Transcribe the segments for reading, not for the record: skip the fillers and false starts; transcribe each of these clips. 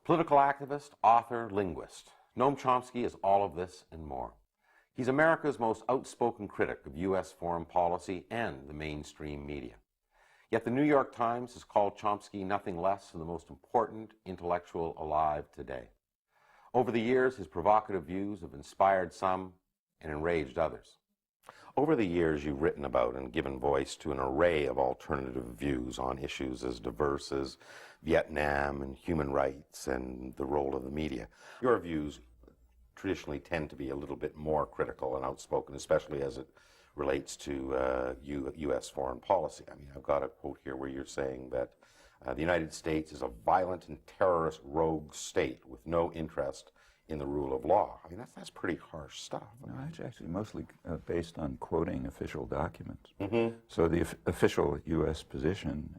Political activist, author, linguist, Noam Chomsky is all of this and more. He's America's most outspoken critic of U.S. foreign policy and the mainstream media. Yet the New York Times has called Chomsky nothing less than the most important intellectual alive today. Over the years, his provocative views have inspired some and enraged others. Over the years, you've written about and given voice to an array of alternative views on issues as diverse as Vietnam and human rights and the role of the media. Your views traditionally tend to be a little bit more critical and outspoken, especially as it relates to U.S. foreign policy. I mean, I've got a quote here where you're saying that the United States is a violent and terrorist rogue state with no interest in the rule of law. I mean, that's pretty harsh stuff. No, it's actually mostly based on quoting official documents. Mm-hmm. So the official U.S. position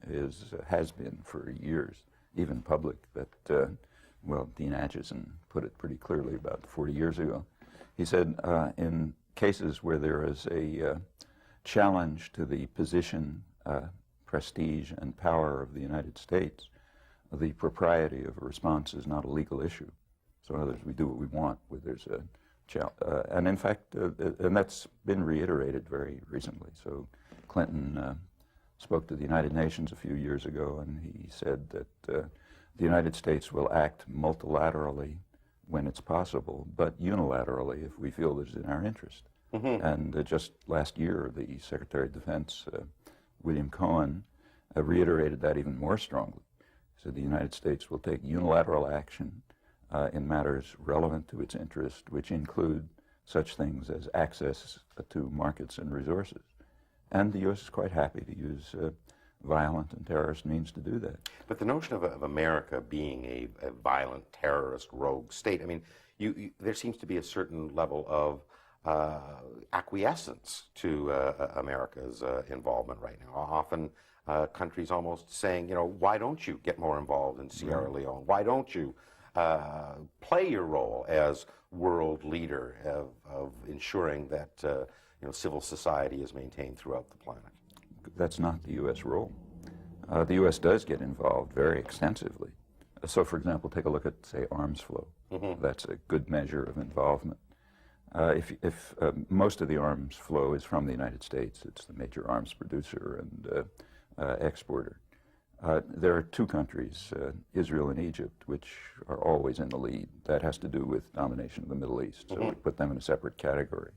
has been for years, even public, that, well, Dean Acheson put it pretty clearly about 40 years ago. He said, in cases where there is a challenge to the position, prestige, and power of the United States, the propriety of a response is not a legal issue. So in other words, we do what we want where there's a challenge. And in fact, and that's been reiterated very recently. So Clinton spoke to the United Nations a few years ago, and he said that the United States will act multilaterally when it's possible, but unilaterally if we feel that it's in our interest. Mm-hmm. And just last year, the Secretary of Defense, William Cohen, reiterated that even more strongly. He said the United States will take unilateral action in matters relevant to its interest, which include such things as access to markets and resources. And the U.S. is quite happy to use violent and terrorist means to do that. But the notion of America being a violent, terrorist, rogue state, I mean, there seems to be a certain level of acquiescence to America's involvement right now. Often countries almost saying, you know, why don't you get more involved in Sierra Leone? Why don't you play your role as world leader of ensuring that you know, civil society is maintained throughout the planet? That's not the U.S. role. The U.S. does get involved very extensively. So, for example, take a look at, say, arms flow. Mm-hmm. That's a good measure of involvement. If most of the arms flow is from the United States, it's the major arms producer and exporter. There are two countries, Israel and Egypt, which are always in the lead. That has to do with domination of the Middle East, so we put them in a separate category.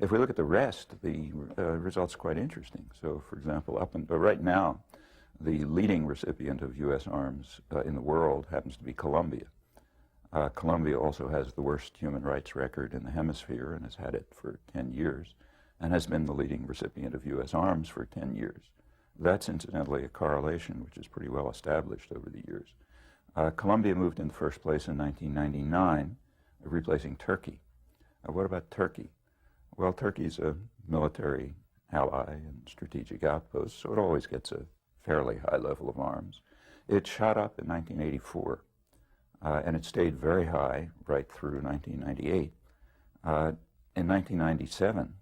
If we look at the rest, the results are quite interesting. So, for example, right now, the leading recipient of U.S. arms in the world happens to be Colombia. Colombia also has the worst human rights record in the hemisphere and has had it for 10 years and has been the leading recipient of U.S. arms for 10 years. That's incidentally a correlation which is pretty well established over the years. Colombia moved in first place in 1999, replacing Turkey. What about Turkey? Well, Turkey's a military ally and strategic outpost, so it always gets a fairly high level of arms. It shot up in 1984, and it stayed very high right through 1998. In 1997,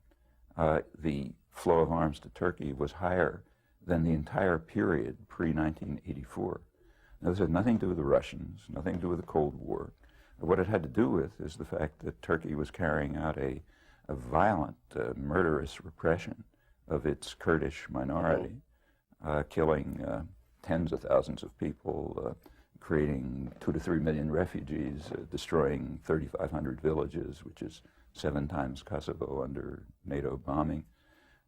the flow of arms to Turkey was higher than the entire period pre-1984. Now, this had nothing to do with the Russians, nothing to do with the Cold War. What it had to do with is the fact that Turkey was carrying out a violent, murderous repression of its Kurdish minority, killing tens of thousands of people, creating 2 to 3 million refugees, destroying 3,500 villages, which is 7 times Kosovo under NATO bombing.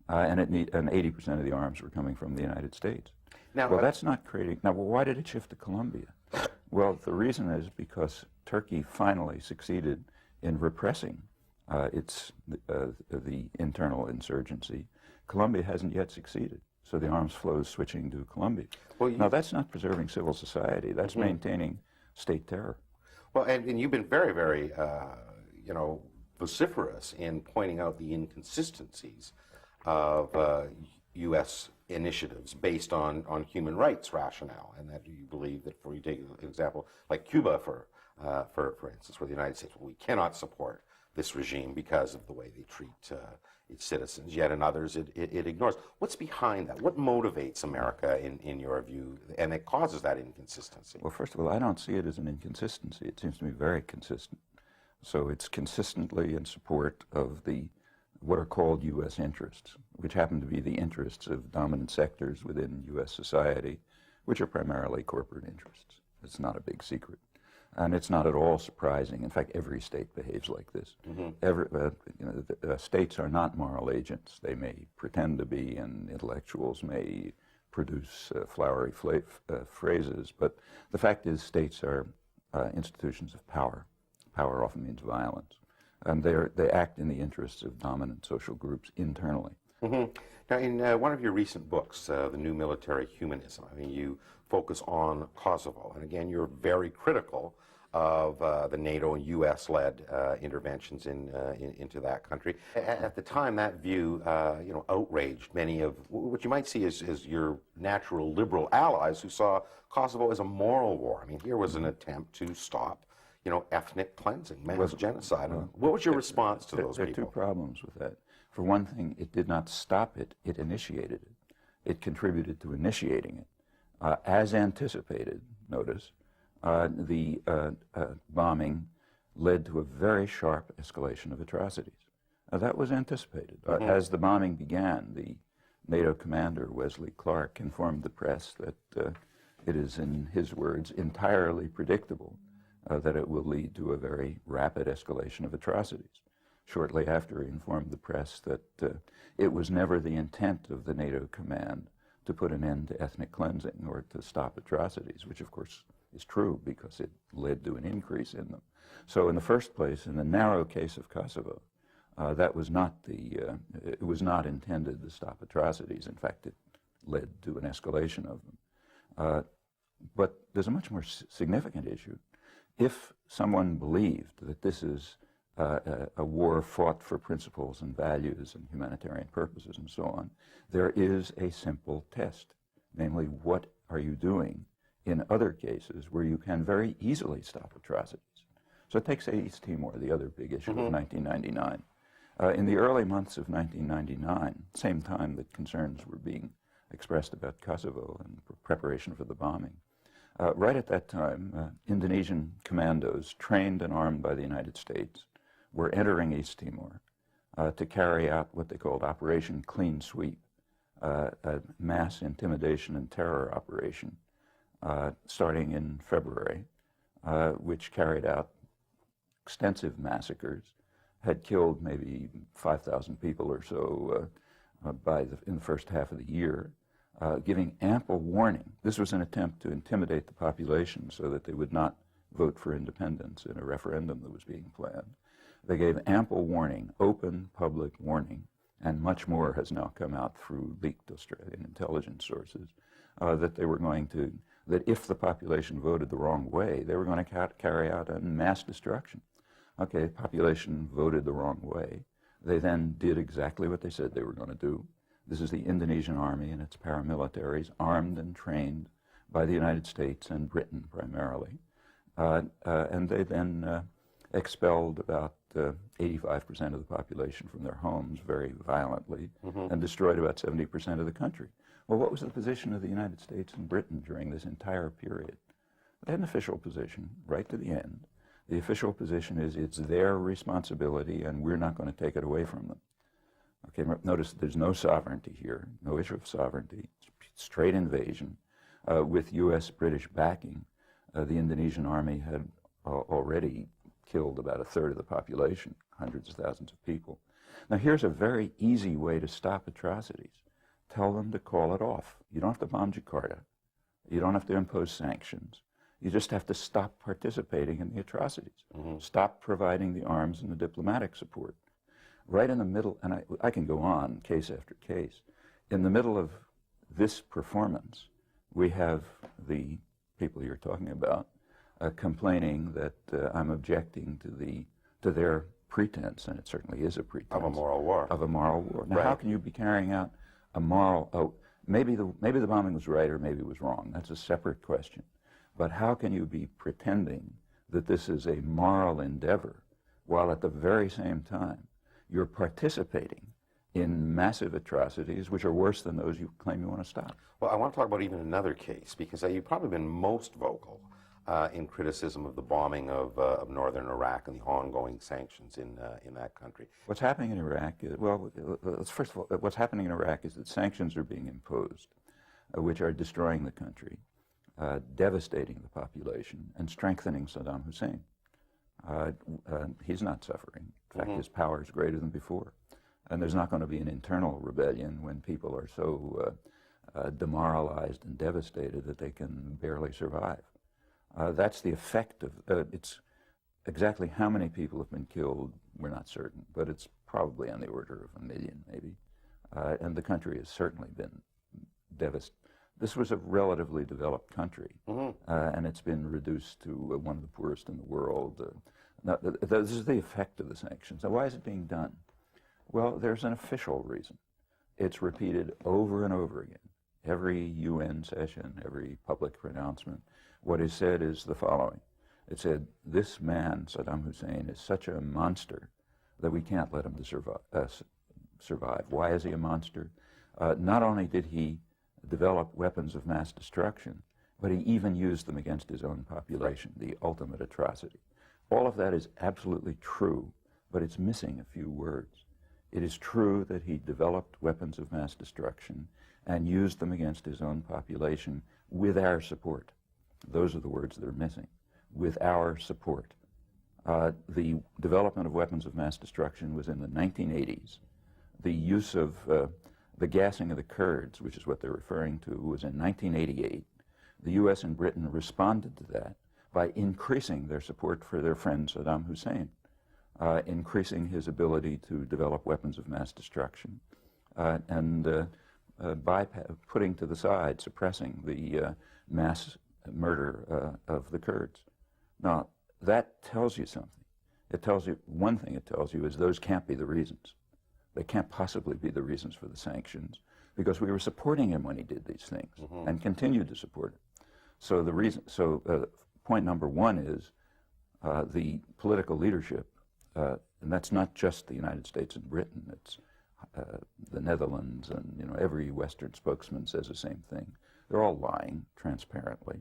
And 80% of the arms were coming from the United States. Now, well, that's not creating... Now, well, why did it shift to Colombia? Well, the reason is because Turkey finally succeeded in repressing the internal insurgency. Colombia hasn't yet succeeded, so the arms flow is switching to Colombia. Well, now, that's not preserving civil society. That's maintaining state terror. Well, and you've been very, very, you know, vociferous in pointing out the inconsistencies of U.S. initiatives based on human rights rationale, and that you believe that, for you take an example like Cuba, for instance, where the United States, well, we cannot support this regime because of the way they treat its citizens, yet in others it ignores. What's behind that? What motivates America in your view, and it causes that inconsistency? Well, first of all, I don't see it as an inconsistency. It seems to me very consistent. So it's consistently in support of what are called U.S. interests, which happen to be the interests of dominant sectors within U.S. society, which are primarily corporate interests. It's not a big secret. And it's not at all surprising. In fact, every state behaves like this. States are not moral agents. They may pretend to be, and intellectuals may produce flowery phrases, but the fact is states are institutions of power. Power often means violence. And they act in the interests of dominant social groups internally. Now, in one of your recent books, The New Military Humanism, I mean, you focus on Kosovo. And again, you're very critical of the NATO and U.S.-led interventions into that country. At the time, that view, outraged many of what you might see as your natural liberal allies who saw Kosovo as a moral war. I mean, here was an attempt to stop, ethnic cleansing, mass genocide. What was your response to those people? There are two problems with that. For one thing, it did not stop it, it initiated it. It contributed to initiating it. As anticipated, notice, the bombing led to a very sharp escalation of atrocities. That was anticipated. As the bombing began, the NATO commander, Wesley Clark, informed the press that it is, in his words, entirely predictable that it will lead to a very rapid escalation of atrocities. Shortly after, he informed the press that it was never the intent of the NATO command to put an end to ethnic cleansing or to stop atrocities, which of course is true because it led to an increase in them. So in the first place, in the narrow case of Kosovo, that was not it was not intended to stop atrocities. In fact, it led to an escalation of them. But there's a much more significant issue. If someone believed that this is a war fought for principles and values and humanitarian purposes and so on, there is a simple test, namely, what are you doing in other cases where you can very easily stop atrocities? So take, say, East Timor, the other big issue of 1999. In the early months of 1999, same time that concerns were being expressed about Kosovo and preparation for the bombing, right at that time, Indonesian commandos, trained and armed by the United States, were entering East Timor to carry out what they called Operation Clean Sweep, a mass intimidation and terror operation starting in February, which carried out extensive massacres, had killed maybe 5,000 people or so in the first half of the year, giving ample warning. This was an attempt to intimidate the population so that they would not vote for independence in a referendum that was being planned. They gave ample warning, open public warning, and much more has now come out through leaked Australian intelligence sources, that they were going to, that if the population voted the wrong way, they were going to carry out a mass destruction. Okay, the population voted the wrong way. They then did exactly what they said they were going to do. This is the Indonesian army and its paramilitaries, armed and trained by the United States and Britain primarily. And they then expelled about 85% of the population from their homes very violently and destroyed about 70% of the country. Well, what was the position of the United States and Britain during this entire period? They had an official position right to the end. The official position is it's their responsibility and we're not going to take it away from them. Okay, notice there's no sovereignty here, no issue of sovereignty, straight invasion. With U.S.-British backing, the Indonesian army had already killed about a third of the population, hundreds of thousands of people. Now here's a very easy way to stop atrocities. Tell them to call it off. You don't have to bomb Jakarta. You don't have to impose sanctions. You just have to stop participating in the atrocities. Stop providing the arms and the diplomatic support. Right in the middle, and I can go on case after case, in the middle of this performance, we have the people you're talking about complaining that I'm objecting to their pretense, and it certainly is a pretense. Of a moral war. Of a moral war. Now, how can you be carrying out a moral, maybe the bombing was right or maybe it was wrong. That's a separate question. But how can you be pretending that this is a moral endeavor while at the very same time you're participating in massive atrocities which are worse than those you claim you want to stop. Well, I want to talk about even another case, because you've probably been most vocal in criticism of the bombing of northern Iraq and the ongoing sanctions in that country. What's happening in Iraq is, well, first of all, what's happening in Iraq is that sanctions are being imposed, which are destroying the country, devastating the population, and strengthening Saddam Hussein. He's not suffering. In fact, his power is greater than before. And there's not going to be an internal rebellion when people are so demoralized and devastated that they can barely survive. That's the effect of it's exactly how many people have been killed, we're not certain, but it's probably on the order of 1 million, maybe. And the country has certainly been devastated. This was a relatively developed country, and it's been reduced to one of the poorest in the world. Now, this is the effect of the sanctions. Now, why is it being done? Well, there's an official reason. It's repeated over and over again. Every UN session, every public pronouncement, what is said is the following. It said, this man, Saddam Hussein, is such a monster that we can't let him survive. Why is he a monster? Not only did he develop weapons of mass destruction, but he even used them against his own population, the ultimate atrocity. All of that is absolutely true, but it's missing a few words. It is true that he developed weapons of mass destruction and used them against his own population with our support. Those are the words that are missing. With our support. The development of weapons of mass destruction was in the 1980s. The use of the gassing of the Kurds, which is what they're referring to, was in 1988. The U.S. and Britain responded to that by increasing their support for their friend Saddam Hussein, increasing his ability to develop weapons of mass destruction, and by putting to the side, suppressing the mass murder of the Kurds. Now, that tells you something. It tells you, one thing it tells you is those can't be the reasons. They can't possibly be the reasons for the sanctions, because we were supporting him when he did these things and continued to support him. So the reason, point number one is the political leadership, and that's not just the United States and Britain, it's the Netherlands, and every Western spokesman says the same thing. They're all lying transparently.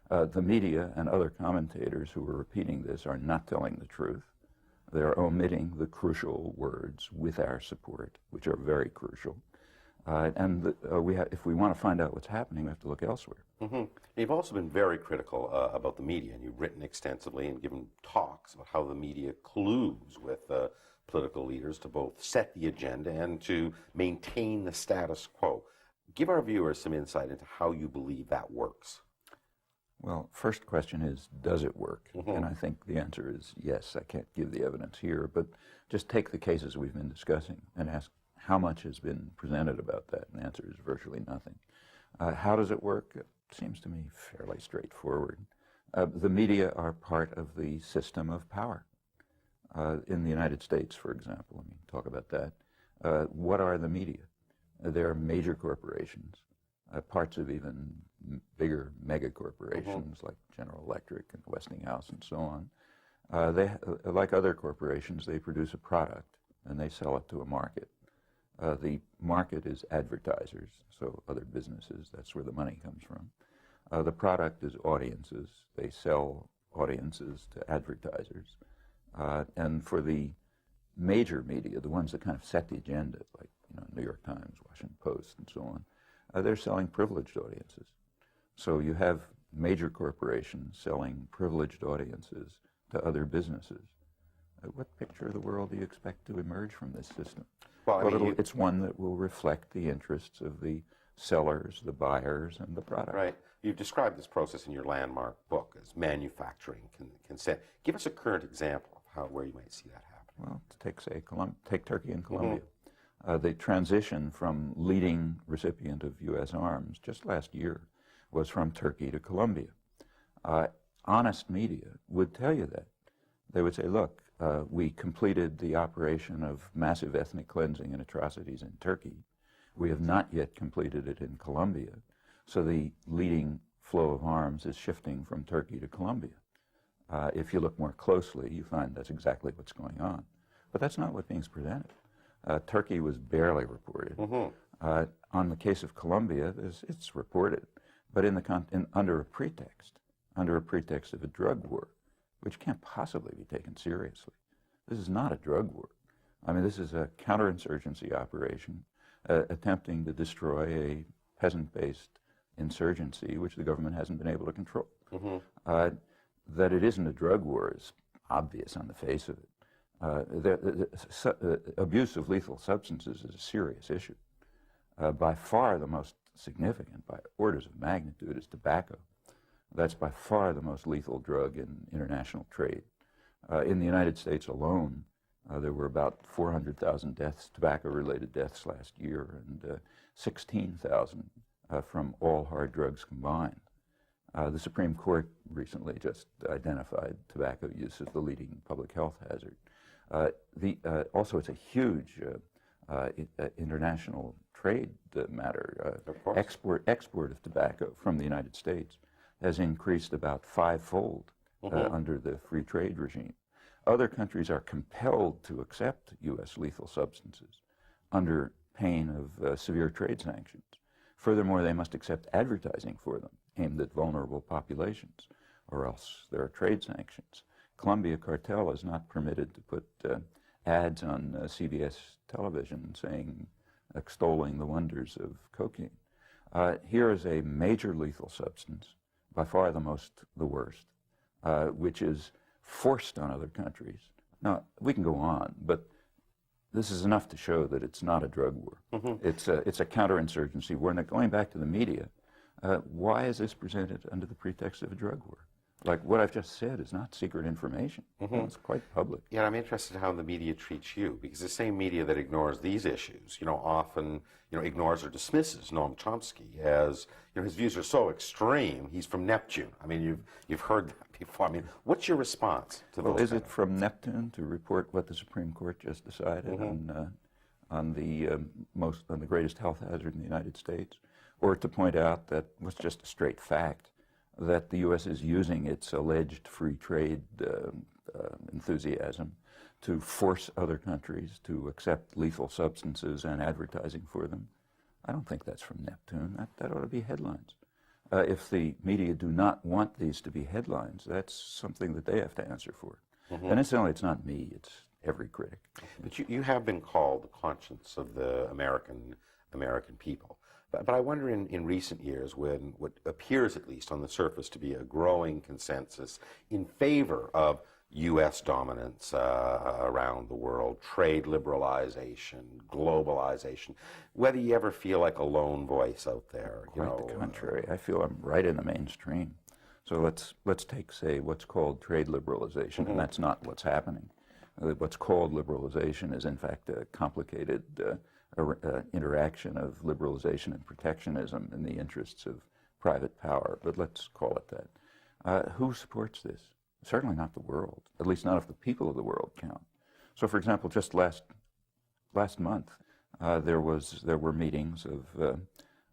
The media and other commentators who are repeating this are not telling the truth. They're omitting the crucial words, with our support, which are very crucial. If we want to find out what's happening, we have to look elsewhere. You've also been very critical about the media, and you've written extensively and given talks about how the media colludes with political leaders to both set the agenda and to maintain the status quo. Give our viewers some insight into how you believe that works. Well, first question is, does it work? And I think the answer is yes. I can't give the evidence here, but just take the cases we've been discussing and ask how much has been presented about that, and the answer is virtually nothing. How does it work? It seems to me fairly straightforward. The media are part of the system of power. In the United States, for example, let me talk about that. What are the media? They're major corporations, parts of even bigger mega corporations like General Electric and Westinghouse and so on. They, like other corporations, they produce a product and they sell it to a market. The market is advertisers, so other businesses, that's where the money comes from. The product is audiences. They sell audiences to advertisers. And for the major media, the ones that kind of set the agenda, like New York Times, Washington Post, and so on, they're selling privileged audiences. So you have major corporations selling privileged audiences to other businesses. What picture of the world do you expect to emerge from this system? Well, it's one that will reflect the interests of the sellers, the buyers, and the product. Right. You've described this process in your landmark book as manufacturing consent. Give us a current example of where you might see that happen. Well, take Turkey and Colombia. The transition from leading recipient of U.S. arms just last year was from Turkey to Colombia. Honest media would tell you that. They would say, look, we completed the operation of massive ethnic cleansing and atrocities in Turkey. We have not yet completed it in Colombia. So the leading flow of arms is shifting from Turkey to Colombia. If you look more closely, you find that's exactly what's going on. But that's not what's being presented. Turkey was barely reported. On the case of Colombia, it's reported, but under a pretext of a drug war, which can't possibly be taken seriously. This is not a drug war. I mean, this is a counterinsurgency operation attempting to destroy a peasant-based insurgency which the government hasn't been able to control. That it isn't a drug war is obvious on the face of it. The abuse of lethal substances is a serious issue. By far the most significant, by orders of magnitude, is tobacco. That's by far the most lethal drug in international trade. In the United States alone, there were about 400,000 deaths, tobacco-related deaths last year, and 16,000 from all hard drugs combined. The Supreme Court recently just identified tobacco use as the leading public health hazard. Also, it's a huge international trade matter. Export of tobacco from the United States has increased about fivefold under the free trade regime. Other countries are compelled to accept U.S. lethal substances under pain of severe trade sanctions. Furthermore, they must accept advertising for them aimed at vulnerable populations, or else there are trade sanctions. Colombia cartel is not permitted to put ads on CBS television saying, extolling the wonders of cocaine. Here is a major lethal substance, by far the worst, which is forced on other countries. Now, we can go on, but this is enough to show that it's not a drug war. It's a counterinsurgency war. Now, going back to the media, why is this presented under the pretext of a drug war? Like what I've just said is not secret information. It's quite public. Yeah, I'm interested in how the media treats you, because the same media that ignores these issues, often, ignores or dismisses Noam Chomsky as, his views are so extreme. He's from Neptune. I mean, you've heard that before. I mean, what's your response to those? Well, is it from Neptune to report what the Supreme Court just decided on the greatest health hazard in the United States, or to point out that what's just a straight fact, that the U.S. is using its alleged free trade enthusiasm to force other countries to accept lethal substances and advertising for them? I don't think that's from Neptune. That ought to be headlines. If the media do not want these to be headlines, that's something that they have to answer for. And incidentally, it's not me, it's every critic. But you have been called the conscience of the American people. But I wonder in recent years, when what appears, at least on the surface, to be a growing consensus in favor of U.S. dominance around the world, trade liberalization, globalization, whether you ever feel like a lone voice out there. Quite the contrary. I feel I'm right in the mainstream. So let's take, say, what's called trade liberalization, and that's not what's happening. What's called liberalization is, in fact, a complicated interaction of liberalization and protectionism in the interests of private power, but let's call it that. Who supports this? Certainly not the world, at least not if the people of the world count. So, for example, just last month, there were meetings of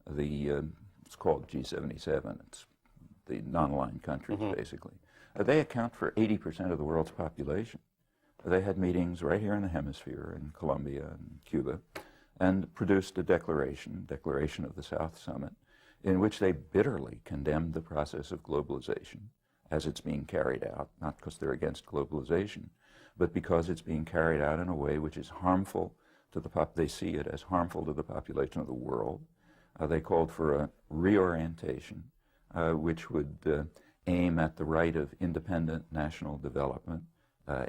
it's called G77. It's the non-aligned countries, basically. They account for 80% of the world's population. They had meetings right here in the hemisphere, in Colombia and Cuba, and produced a declaration of the South Summit, in which they bitterly condemned the process of globalization as it's being carried out, not because they're against globalization, but because it's being carried out in a way which is harmful to they see it as harmful to the population of the world. They called for a reorientation, which would aim at the right of independent national development,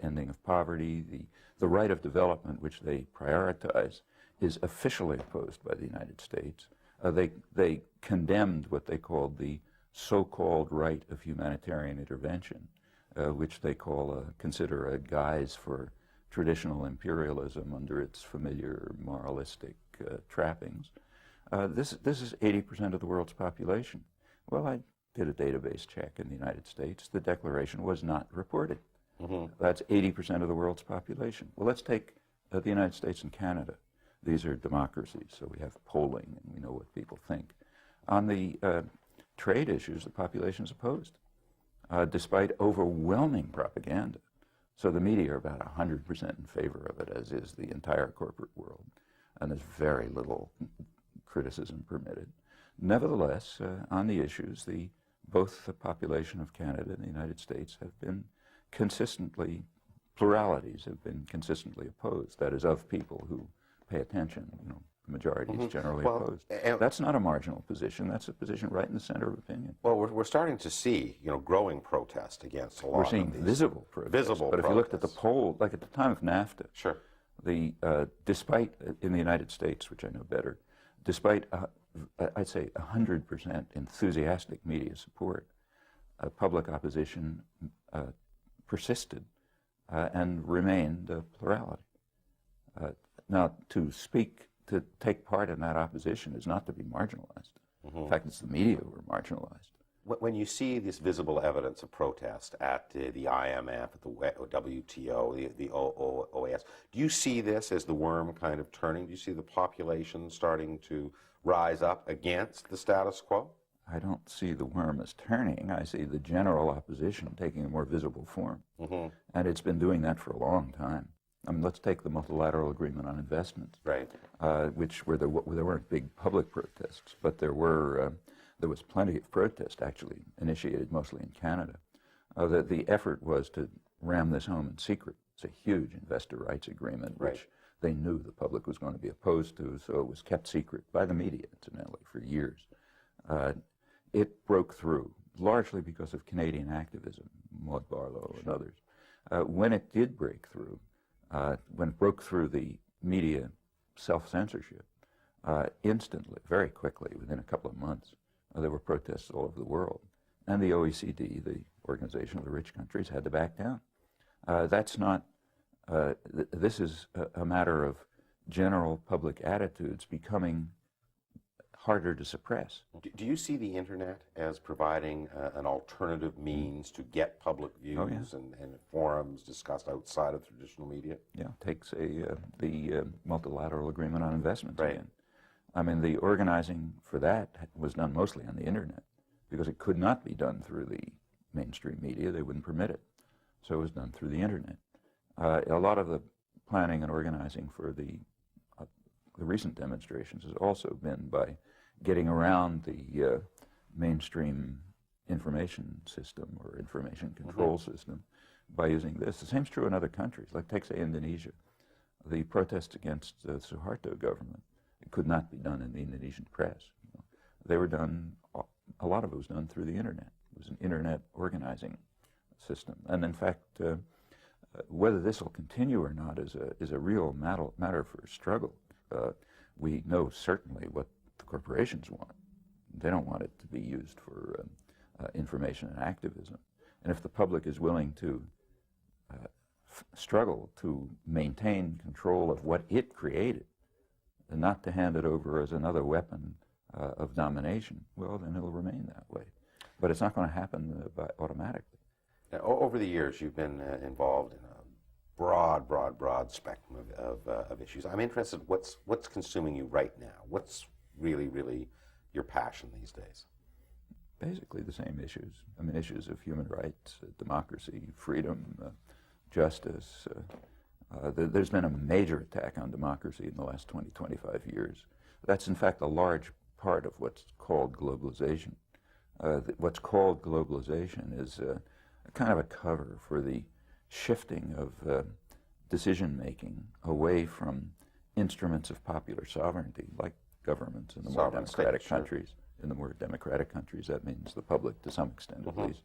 ending of poverty. The right of development, which they prioritize, is officially opposed by the United States. They condemned what they called the so-called right of humanitarian intervention, which they consider a guise for traditional imperialism under its familiar moralistic trappings. This is 80% of the world's population. Well, I did a database check in the United States. The declaration was not reported. That's 80% of the world's population. Well, let's take the United States and Canada. These are democracies, so we have polling and we know what people think. On the trade issues, the population is opposed. despite overwhelming propaganda. So the media are about 100% in favor of it, as is the entire corporate world, and there's very little criticism permitted. Nevertheless, on the issues, both the population of Canada and the United States have been consistently, pluralities have been consistently opposed, that is, of people who pay attention, the majority is generally opposed. That's not a marginal position, that's a position right in the center of opinion. Well, we're starting to see, growing protest against a lot of these. We're seeing visible protests. But if you looked at the poll, like at the time of NAFTA, sure, despite, in the United States, which I know better, despite, I'd say 100% enthusiastic media support, public opposition persisted and remained a plurality. Now, to take part in that opposition is not to be marginalized. In fact, it's the media who are marginalized. When you see this visible evidence of protest at the IMF, at the WTO, the OAS, do you see this as the worm kind of turning? Do you see the population starting to rise up against the status quo? I don't see the worm as turning. I see the general opposition taking a more visible form. And it's been doing that for a long time. I mean, let's take the multilateral agreement on investments, right? Where there weren't big public protests, but there was plenty of protest, actually initiated mostly in Canada. The effort was to ram this home in secret. It's a huge investor rights agreement, which they knew the public was going to be opposed to, so it was kept secret by the media, incidentally, for years. It broke through, largely because of Canadian activism, Maud Barlow and others. When it did break through, when it broke through the media self-censorship, instantly, very quickly, within a couple of months, there were protests all over the world. And the OECD, the Organization of the Rich Countries, had to back down. That's not, this is a matter of general public attitudes becoming harder to suppress. Do you see the internet as providing an alternative means to get public views and forums discussed outside of traditional media? Yeah, take, say, the multilateral agreement on investments again. I mean, the organizing for that was done mostly on the internet because it could not be done through the mainstream media. They wouldn't permit it. So it was done through the internet. A lot of the planning and organizing for the recent demonstrations has also been by getting around the mainstream information system or information control system by using this. The same's true in other countries, like take, say, Indonesia. The protests against the Suharto government, it could not be done in the Indonesian press. They were done, a lot of it was done through the internet. It was an internet organizing system. And in fact, whether this will continue or not is a real matter for struggle. We know certainly what the corporations want. They don't want it to be used for information and activism. And if the public is willing to struggle to maintain control of what it created, and not to hand it over as another weapon of domination, well, then it'll remain that way. But it's not going to happen automatically. Now, over the years, you've been involved in a broad spectrum of issues. I'm interested, what's consuming you right now? What's really your passion these days? Basically the same issues. I mean, issues of human rights, democracy, freedom, justice. There's been a major attack on democracy in the last 20, 25 years. That's in fact a large part of what's called globalization. What's called globalization is a kind of a cover for the shifting of decision-making away from instruments of popular sovereignty, like governments in the more democratic countries. In the more democratic countries, that means the public to some extent at least.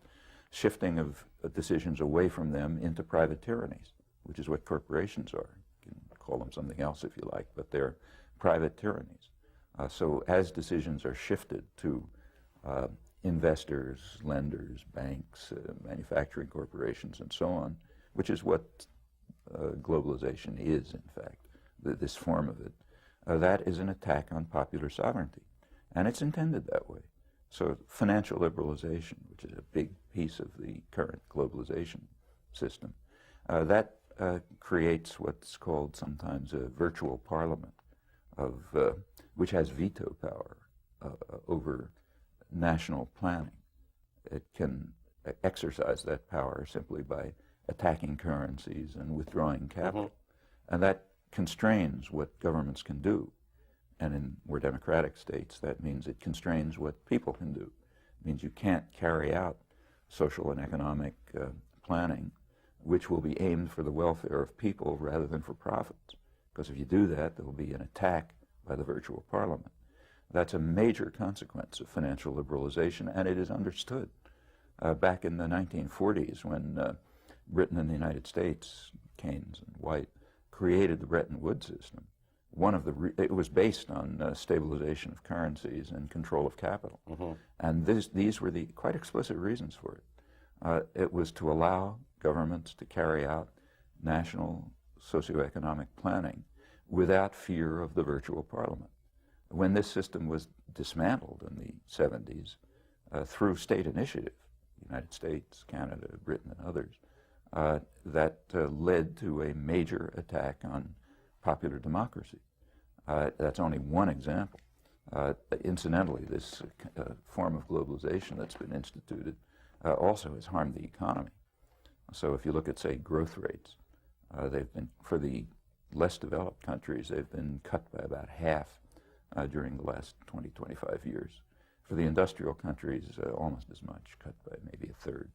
Shifting of decisions away from them into private tyrannies, which is what corporations are. You can call them something else if you like, but they're private tyrannies. So as decisions are shifted to investors, lenders, banks, manufacturing corporations, and so on, which is what globalization is, in fact, this form of it, that is an attack on popular sovereignty. And it's intended that way. So financial liberalization, which is a big piece of the current globalization system, that creates what's called sometimes a virtual parliament, which has veto power over national planning. It can exercise that power simply by attacking currencies and withdrawing capital. And that constrains what governments can do. And in more democratic states, that means it constrains what people can do. It means you can't carry out social and economic planning which will be aimed for the welfare of people rather than for profits. Because if you do that, there will be an attack by the virtual parliament. That's a major consequence of financial liberalization, and it is understood. Back in the 1940s, when Britain and the United States, Keynes and White, created the Bretton Woods system, it was based on stabilization of currencies and control of capital. And these were the quite explicit reasons for it. It was to allow governments to carry out national socioeconomic planning without fear of the virtual parliament. When this system was dismantled in the 70s through state initiative, United States, Canada, Britain, and others, that led to a major attack on popular democracy. That's only one example. Incidentally, this form of globalization that's been instituted also has harmed the economy. So if you look at, say, growth rates, they've been, for the less developed countries, they've been cut by about half during the last 20, 25 years. For the industrial countries, almost as much, cut by maybe a third.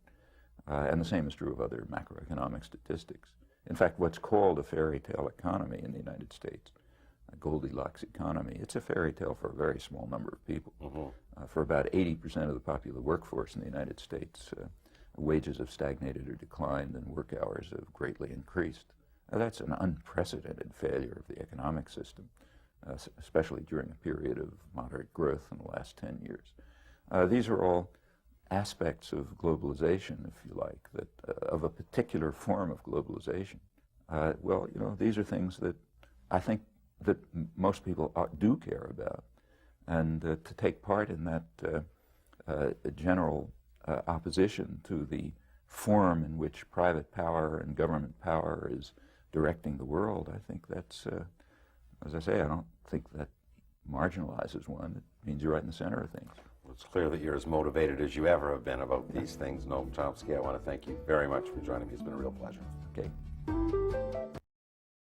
And the same is true of other macroeconomic statistics. In fact, what's called a fairy tale economy in the United States, a Goldilocks economy, it's a fairy tale for a very small number of people. For about 80% of the popular workforce in the United States, wages have stagnated or declined and work hours have greatly increased. That's an unprecedented failure of the economic system, especially during a period of moderate growth in the last 10 years. These are all aspects of globalization, if you like, that of a particular form of globalization. Well, you know, these are things that I think that most people do care about, and to take part in that general opposition to the form in which private power and government power is directing the world, I think that's, as I say, I don't think that marginalizes one. It means you're right in the center of things. Well, it's clear that you're as motivated as you ever have been about these things. Noam Chomsky, I want to thank you very much for joining me. It's been a real pleasure. Okay.